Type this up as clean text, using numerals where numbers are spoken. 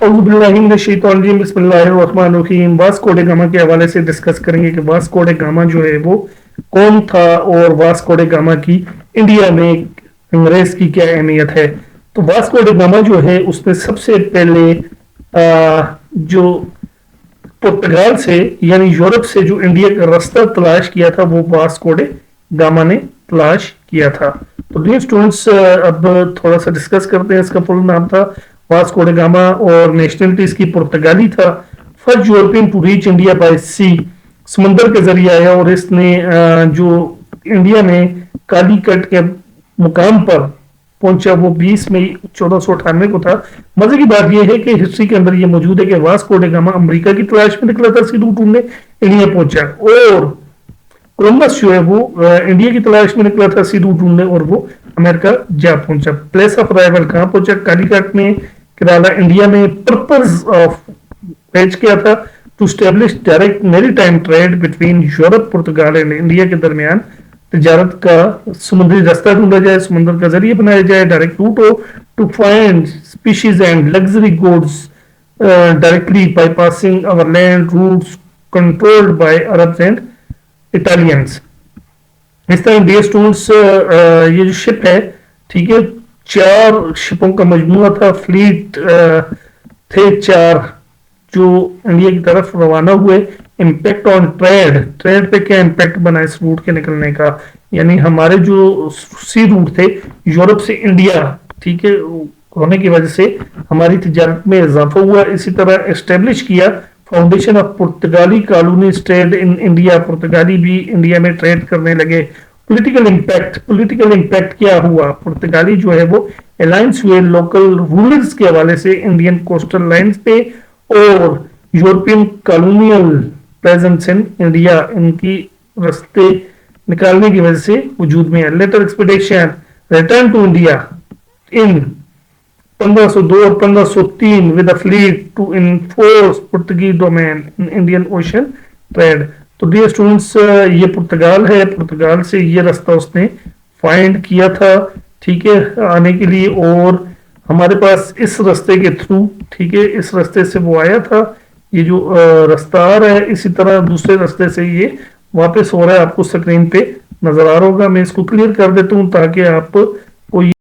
बिस्मिल्लाहिर्रहमानिर्रहीम। Vasco da gamma के हवाले से डिस्कस करेंगे कि वास्को डे गामा जो है वो कौन था और वास्को डे गामा की इंडिया में अंग्रेज की क्या अहमियत है। तो वास्को डे गामा जो है उसने सबसे पहले जो पुर्तगाल से यानी यूरोप से जो इंडिया का रास्ता तलाश किया था वो वास्को डे गामा ने तलाश किया था। तो डियर स्टूडेंट्स, अब थोड़ा सा डिस्कस करते हैं। इसका फुल नाम था वास्को डे गामा और नेशनलिटी इसकी पुर्तगाली था। First European to reach India by sea, समंदर के जरिए आया और इसने जो इंडिया में कालीकट के मुकाम पर पहुंचा वो 20 मई 1498 को था। मजे की बात यह है कि हिस्ट्री के अंदर ये मौजूद है कि वास्को डे गामा अमेरिका की तलाश में निकला था, सी रूट ढूंढने इंडिया पहुंचा, और कोलंबस जो है वो इंडिया की तलाश में निकला था, सी रूट ढूंढने, और वो अमेरिका जा पहुंचा। प्लेस ऑफ अराइवल कहां पहुंचा? कालीकट में, केरला, इंडिया में। पर्पस ऑफ पेज किया था to establish direct maritime trade between Europe, Portugal and India के दरमियान तजारत का समुद्री रास्ता ढूंढा जाए, समुद्र का जरिए बनाया जाए, डायरेक्ट रूट हो to find spices and luxury goods directly by passing our land routes controlled by Arabs and Italians. इस तरह डियर स्टूडेंट्स, ये जो शिप है, ठीक है, 4 शिपों का मजमूआ था, फ्लीट थे 4 जो इंडिया की तरफ रवाना हुए। इम्पैक्ट ऑन ट्रेड, ट्रेड पे क्या इम्पैक्ट बना इस रूट के निकलने का? यानी हमारे जो सी रूट थे यूरोप से इंडिया, ठीक है, होने की वजह से हमारी तिजारत में इजाफा हुआ। इसी तरह एस्टेब्लिश किया फाउंडेशन ऑफ पुर्तगाली कॉलोनी ट्रेड इन इंडिया, पुर्तगाली भी इंडिया में ट्रेड करने लगे। पॉलिटिकल इम्पैक्ट, पॉलिटिकल इम्पैक्ट क्या हुआ? पुर्तगाली जो है वो अलायंस हुए लोकल रूलर्स के हवाले से इंडियन कोस्टल लाइंस पे, और European colonial presence in India इनकी रास्ते निकालने की वजह से वजूद में है। Later expedition return to India in 1502 और 1503 with a fleet to enforce Portuguese domain in Indian Ocean trade. तो डियर स्टूडेंट्स, ये पुर्तगाल है, पुर्तगाल से ये रास्ता उसने फाइंड किया था, ठीक है, आने के लिए, और हमारे पास इस रास्ते के थ्रू, ठीक है, इस रास्ते से वो आया था। ये जो रास्ता आ रहा है, इसी तरह दूसरे रास्ते से ये वापस हो रहा है, आपको स्क्रीन पे नजर आ रहा होगा। मैं इसको क्लियर कर देता हूँ ताकि आप